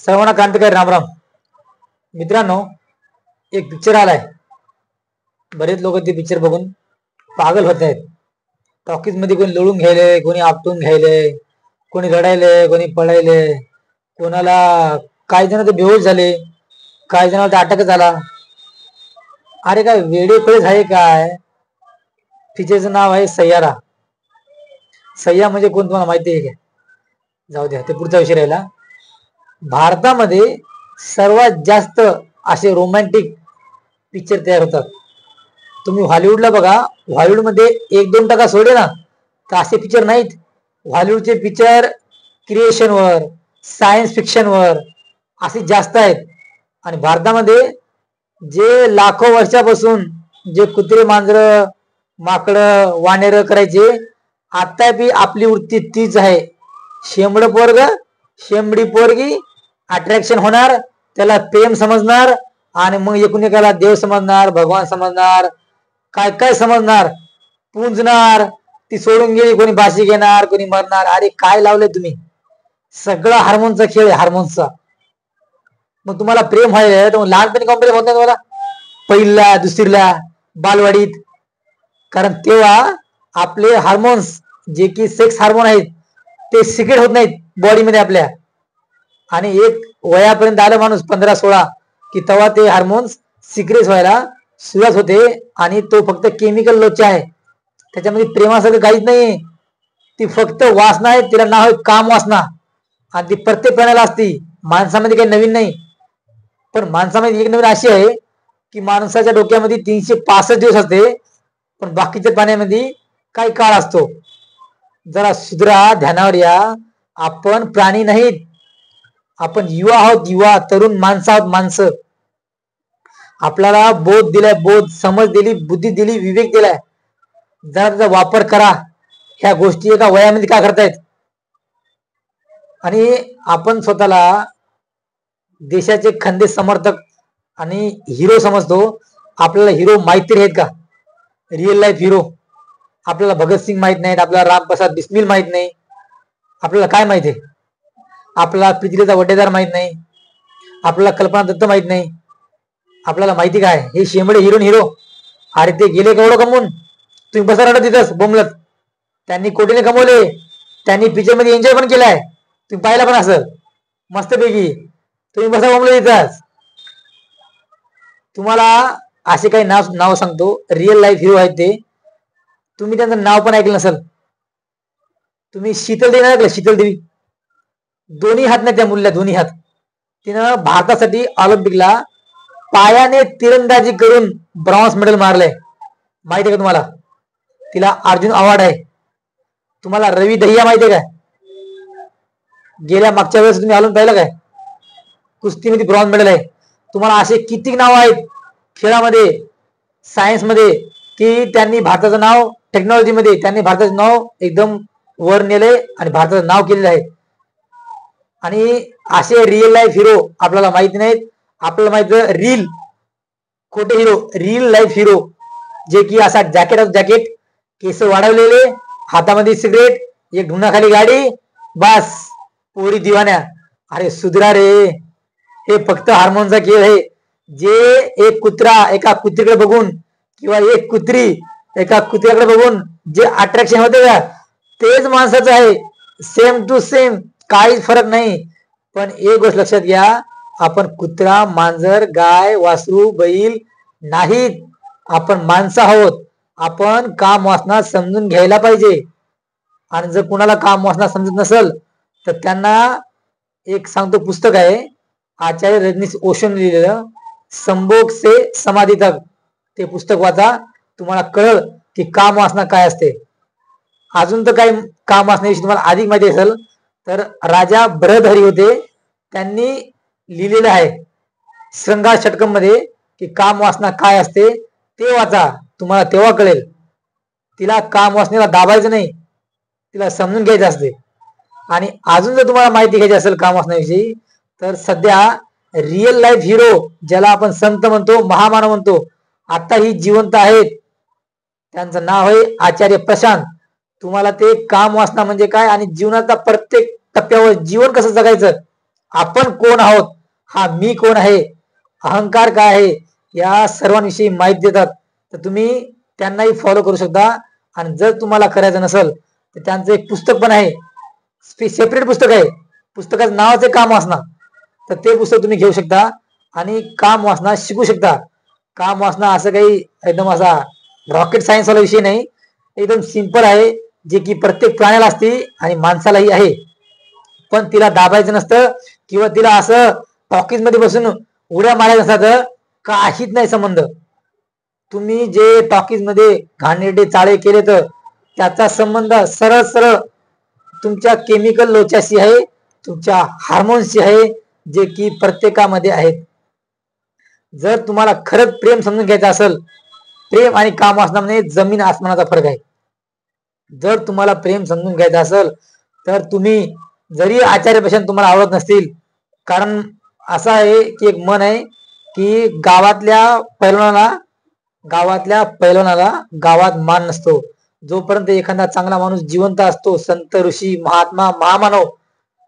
सर्वांना क्रांतिकारी रामराम. मित्रांनो, एक पिक्चर आलाय. बरेच लोक ते पिक्चर बघून पागल होत आहेत. टॉकीज मध्ये कोणी लोळून घ्यायले, कोणी आपटून घ्यायले, कोणी रडायले, कोणी पळायले, कोणाला काही जण तर बेहोश झाले, काही जणांना तर अटॅक झाला. अरे काय वेडेपळेच आहे काय. पिक्चरचं नाव आहे सय्यारा. सय्या म्हणजे कोण तुम्हाला माहिती आहे का? जाऊ द्या, ते पुढचा विषय राहिला. भारतामध्ये सर्वात जास्त असे रोमॅन्टिक पिक्चर तयार होतात. तुम्ही हॉलिवूडला बघा, हॉलिवूडमध्ये 1-2% सोडे ना तर असे पिक्चर नाहीत. हॉलिवूडचे पिक्चर क्रिएशनवर, सायन्स फिक्शनवर असे जास्त आहेत. आणि भारतामध्ये जे लाखो वर्षापासून जे कुत्रे, मांजर, माकडं, वानेर करायचे, आता बी आपली वृत्ती तीच आहे. शेंबड पोरग, शेंबडी पोरगी, अट्रॅक्शन होणार, त्याला प्रेम समजणार आणि मग एकाला देव समजणार, भगवान समजणार, काय काय समजणार, पुंजणार, ती सोडून गेली, कोणी बाशी घेणार, कोणी मरणार. अरे काय लावले तुम्ही, सगळं हार्मोनचा खेळ आहे, हार्मोनचा. मग तुम्हाला प्रेम व्हायला तर लहानपणी कॉम्प्लेक्स होत नाही तुम्हाला, पहिला दुसरीला बालवाडीत. कारण तेव्हा आपले हार्मोन्स जे की सेक्स हार्मोन आहेत ते सिक्रेट होत नाहीत बॉडीमध्ये आपल्या. आणि एक वयापर्यंत आलं माणूस 15-16 की तेव्हा ते हार्मोन्स सिक्रेट व्हायला सुरुवात होते. आणि तो फक्त केमिकल लोचा आहे, त्याच्यामध्ये प्रेमासारखं काहीच नाही. ती फक्त वासना आहे, तिला नाव आहे काम वासना. आणि ती प्रत्येक प्राण्याला असती, माणसामध्ये काही नवीन नाही. पण माणसामध्ये एक नवीन अशी आहे की माणसाच्या डोक्यामध्ये 365 दिवस असते, पण बाकीच्या प्राण्यामध्ये काही काळ असतो. जरा सुधरा, ध्यानावर या. आपण प्राणी नाहीत, आपण युवा आहोत, युवा तरुण माणसं आहोत, माणसं. आपल्याला बोध दिलाय, बोध, समज दिली, बुद्धी दिली, विवेक दिलाय. जरा त्याचा वापर करा. ह्या गोष्टी एका वयामध्ये काय करतायत. आणि आपण स्वतःला देशाचे खंदे समर्थक आणि हिरो समजतो. आपल्याला हिरो माहिती आहेत का? Real life hero. आपल्याला भगतसिंग माहित नाहीत, आपल्याला रामप्रसाद बिस्मिल माहित नाही. आपल्याला काय माहित आहे? आपल्याला पृथ्वीचा वडेदार माहित नाही, आपल्याला कल्पना दत्त माहित नाही. आपल्याला माहिती काय? हे शेंबडे हिरो हिरो. अरे ते गेले केवढं कमवून, तुम्ही बसा रडत तिथंच बोंबलत. त्यांनी कोटीने कमवले, त्यांनी पिक्चर मध्ये एन्जॉय पण केलाय, तुम्ही पाहिला पण असं मस्तपैकी. तुम्ही बसा बोंबलत तिथंच. तुम्हाला असे काही नाव नाव सांगतो, रिअल लाईफ हिरो आहेत ते. तुम्ही त्यांचं नाव पण ऐकलं नसेल. तुम्ही शीतल देवी ऐकलं? शीतल देवी, दोन्ही हात नाही त्या मुलीला, दोन्ही हात. तिनं भारतासाठी ऑलिम्पिकला पायाने तिरंदाजी करून ब्रॉन्झ मेडल मारलंय. माहिती आहे का तुम्हाला? तिला अर्जुन अवॉर्ड आहे. तुम्हाला रवी दहिया माहिती आहे का? गेल्या मागच्या वेळेस तुम्ही आलो पाहिलं काय? कुस्तीमध्ये ब्रॉन्झ मेडल आहे. तुम्हाला असे किती नाव आहेत खेळामध्ये, सायन्स मध्ये, की त्यांनी भारताचं नाव, टेक्नॉलॉजीमध्ये त्यांनी भारताचं नाव एकदम वर नेले आणि भारताचं नाव केलेलं आहे. आणि असे रिअल लाईफ हिरो आपल्याला माहिती नाहीत. आपल्याला माहित रील खोटे हिरो, रिअल लाईफ हिरो जे की असा जॅकेट ऑफ जॅकेट, केस वाढवलेले, हातामध्ये सिगरेट, एक ढुंगाखाली गाडी, बस पोरी दिवाण्या. अरे सुधरा रे, हे फक्त हार्मोनचा खेळ आहे. जे एक कुत्रा एका कुत्रीकडे बघून किंवा एक कुत्री एका कुत्र्याकडे बघून जे अट्रॅक्शन होते का, तेच माणसाचं आहे. सेम टू सेम, काहीच फरक नाही. पण एक गोष्ट लक्षात घ्या, आपण कुत्रा, मांजर, गाय, वासरू, बैल नाहीत. आपण माणसं आहोत. आपण काम वासना समजून घ्यायला पाहिजे. आणि जर कुणाला काम वासना समजत नसेल तर त्यांना एक सांगतो, पुस्तक आहे आचार्य रजनीश ओशोने लिहिलेलं, संभोग से समाधी तक. ते पुस्तक वाचा, तुम्हाला कळल की काम वासना काय असते. अजून तर काही काम वासनेविषयी तुम्हाला अधिक माहिती असेल तर राजा बृहदहरी होते, त्यांनी लिहिलेलं आहे श्रृंगार षटकम मध्ये की काम वासना काय असते. ते वाचा, तुम्हाला तेव्हा कळेल. तिला काम वासनेला दाबायचं नाही, तिला समजून घ्यायचं असते. आणि अजून जर तुम्हाला माहिती घ्यायची असेल काम वासनेविषयी तर सध्या रिअल लाईफ हिरो ज्याला आपण संत म्हणतो, महामानव म्हणतो, आता ही जिवंत आहेत. त्यांचं नाव आहे आचार्य प्रशांत. तुम्हाला ते काम वासना म्हणजे काय आणि जीवनाचा प्रत्येक टप्प्यावर जीवन कसं जगायचं आपण कोण आहोत, हा मी कोण आहे, अहंकार काय आहे, या सर्वांविषयी माहिती देतात. तर तुम्ही त्यांनाही फॉलो करू शकता. आणि जर तुम्हाला करायचं नसेल तर त्यांचं एक पुस्तक पण आहे, सेपरेट पुस्तक आहे, पुस्तकाचं नावाचे काम वासना. तर ते पुस्तक तुम्ही घेऊ शकता आणि काम वासना शिकू शकता. काम वासना असं काही एकदम असा रॉकेट सायन्स वाला विषय नाही, एकदम सिंपल आहे, जे की प्रत्येक प्राण्याला असते आणि माणसालाही आहे. पण तिला दाबायचं नसतं किंवा तिला असं टॉकीज मध्ये बसून उड्या मारायचं नसतं, काहीच नाही संबंध. तुम्ही जे टॉकीज मध्ये घाणेरडे चाळे केले तर त्याचा संबंध सरळ सरळ तुमच्या केमिकल लोच्याशी आहे, तुमच्या हार्मोन्सशी आहे, जे की प्रत्येकामध्ये आहेत. जर तुम्हाला खरंच प्रेम समजून घ्यायचं असेल, प्रेम आणि कामवासनामध्ये जमीन आसमानाचा फरक आहे. जर तुम्हाला प्रेम समजून घ्यायचं असेल तर तुम्ही जरी आचार्यपेक्षा तुम्हाला आवडत नसतील, कारण असं आहे की एक मन आहे की गावातल्या पैलवानाला गावात मान नसतो. जोपर्यंत एखादा चांगला माणूस जिवंत असतो, संत ऋषी महात्मा महामानव,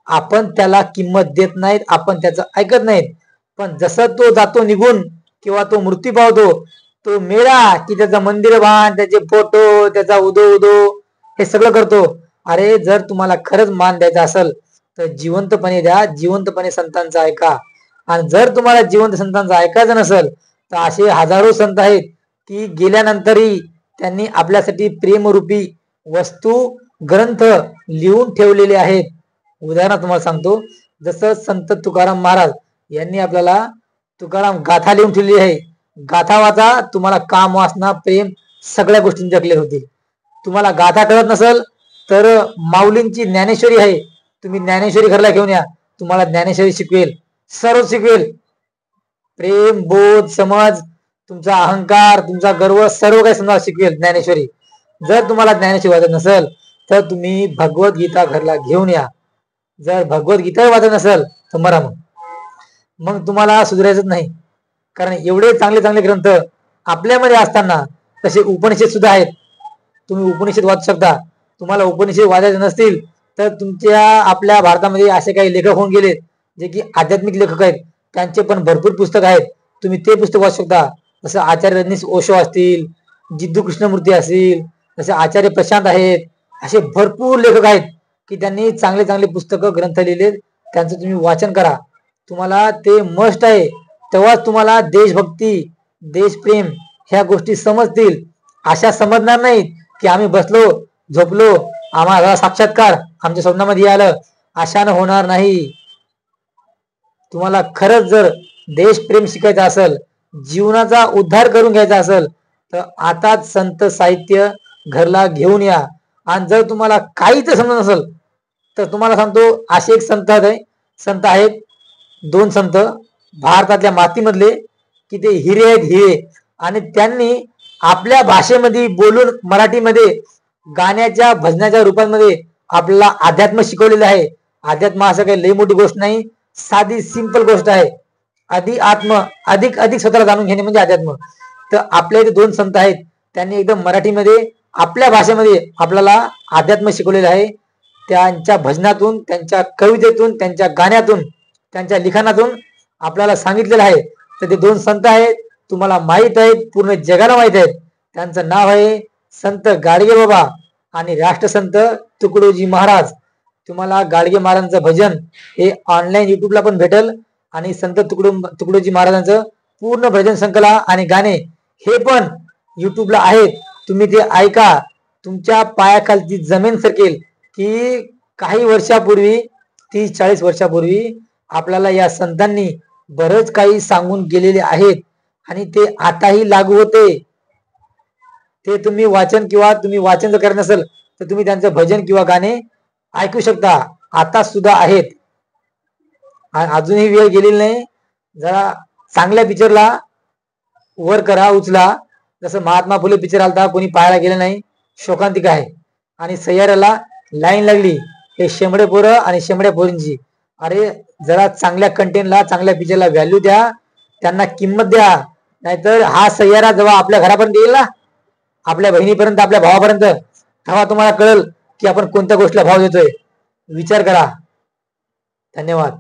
आपण त्याला किंमत देत नाहीत, आपण त्याचं ऐकत नाहीत. पण जसं तो जातो निघून किंवा तो मृत्यू पावतो, तो मेला की त्याचं मंदिर बांध, त्याचे फोटो, त्याचा उदो उदो हे सगळं करतो. अरे जर तुम्हाला खरंच मान द्यायचा असेल तर जिवंतपणे द्या, जिवंतपणे संतांचा ऐका. आणि जर तुम्हाला जिवंत संतांचं ऐकायचं नसेल तर असे हजारो संत आहेत की गेल्यानंतरही त्यांनी आपल्यासाठी प्रेमरूपी वस्तू ग्रंथ लिहून ठेवलेले आहेत. उदाहरण तुम्हाला सांगतो, जसं संत तुकाराम महाराज यांनी आपल्याला तुकाराम गाथा लिहून ठेवली आहे. गाथा वाचा, तुम्हाला काम वासना प्रेम सगळ्या गोष्टींची क्लिअर होतील. तुम्हाला गाथा कळत नसेल तर माऊलींची ज्ञानेश्वरी आहे, तुम्ही ज्ञानेश्वरी घरला घेऊन या, तुम्हाला ज्ञानेश्वरी शिकवेल, सर्व शिकवेल. प्रेम, बोध, समज, तुमचा अहंकार, तुमचा गर्व, सर्व काही समजा शिकवेल ज्ञानेश्वरी. जर तुम्हाला ज्ञानेश्वरी वाचत नसेल तर तुम्ही भगवद्गीता घरला घेऊन या. जर भगवद्गीता वाचत नसेल तर मरा, मग तुम्हाला सुधारायचंच नाही. कारण एवढे चांगले चांगले ग्रंथ आपल्यामध्ये असताना तसे उपनिषद सुद्धा आहेत, तुम्ही उपनिषद वाचू शकता. तुम्हाला उपनिषद वाचायचे नसतील तर तुमच्या आपल्या भारतामध्ये असे काही लेखक होऊन गेले जे की आध्यात्मिक लेखक आहेत, त्यांचे पण भरपूर पुस्तक आहेत, तुम्ही ते पुस्तक वाचू शकता. जसं आचार्य रजनीश ओशो असतील, जिद्दू कृष्णमूर्ती असतील, जसे आचार्य प्रशांत आहेत, असे भरपूर लेखक आहेत की त्यांनी चांगले चांगले पुस्तकं ग्रंथ लिहिले. त्यांचं तुम्ही वाचन करा, तुम्हाला ते मस्ट आहे. तेव्हाच तुम्हाला देशभक्ती, देशप्रेम ह्या गोष्टी समजतील. अशा समजणार नाहीत की आम्ही बसलो झोपलो, आम्हाला साक्षात्कार आमच्या स्वप्नामध्ये आलं, अशानं होणार नाही. तुम्हाला खरंच जर देशप्रेम शिकायचं असेल, जीवनाचा उद्धार करून घ्यायचा असेल तर आताच संत साहित्य घरला घेऊन या. आणि जर तुम्हाला काहीच समजत नसेल तर तुम्हाला सांगतो, असे एक संत आहेत 2 संत भारतातल्या मातीमधले की ते हिरे आहेत, हिरे. आणि त्यांनी आपल्या भाषेमध्ये बोलून मराठीमध्ये गाण्याच्या भजनाच्या रूपांमध्ये आपल्याला अध्यात्म शिकवलेलं आहे. अध्यात्म असं काही लई मोठी गोष्ट नाही, साधी सिंपल गोष्ट आहे. अधिक अधिक स्वतःला जाणून घेणे म्हणजे अध्यात्म. तर आपल्या इथे 2 संत आहेत, त्यांनी एकदम मराठीमध्ये आपल्या भाषेमध्ये आपल्याला अध्यात्म शिकवलेलं आहे. त्यांच्या भजनातून, त्यांच्या कवितेतून, त्यांच्या गाण्यातून, त्यांच्या लिखाणातून आपल्याला सांगितलेलं आहे. तर ते 2 संत आहेत, तुम्हाला माहित आहेत, पूर्ण जगाला माहित आहेत. त्यांचं नाव आहे संत गाडगे बाबा आणि राष्ट्रसंत तुकडोजी महाराज. तुम्हाला गाडगे महाराजांचं भजन हे ऑनलाईन युट्यूबला पण भेटेल आणि संत तुकडोजी महाराजांचं पूर्ण भजन संकला आणि गाणे हे पण युट्यूबला आहेत. तुम्ही ते ऐका, तुमच्या पायाखालची जमीन सरकेल. की काही वर्षापूर्वी, 30-40 वर्षापूर्वी आपल्याला या संतांनी बरंच काही सांगून गेलेले आहेत आणि ते आताही लागू होते. ते तुम्ही वाचन जर करत नसेल तर तुम्ही त्यांचं भजन किंवा गाणे ऐकू शकता, आता सुद्धा आहेत. अजूनही वेळ गेलेली नाही, जरा चांगल्या पिक्चरला वर करा, उचला. जसं महात्मा फुले पिक्चर आलता, कोणी पाहायला गेलं नाही, शोकांतिका आहे. आणि सह्याद्रीला लाईन लागली, हे शेंबडे पोरं आणि शेंबड्या पोरींची. अरे जरा चांगल्या कंटेंटला, चांगल्या पिक्चरला व्हॅल्यू द्या, त्यांना किंमत द्या. नाहीतर हा सह्यारा जेव्हा आपल्या घरापर्यंत येईल ना, आपल्या बहिणीपर्यंत, आपल्या भावापर्यंत, तेव्हा तुम्हाला कळेल की आपण कोणत्या गोष्टीला भाव देतोय. विचार करा. धन्यवाद.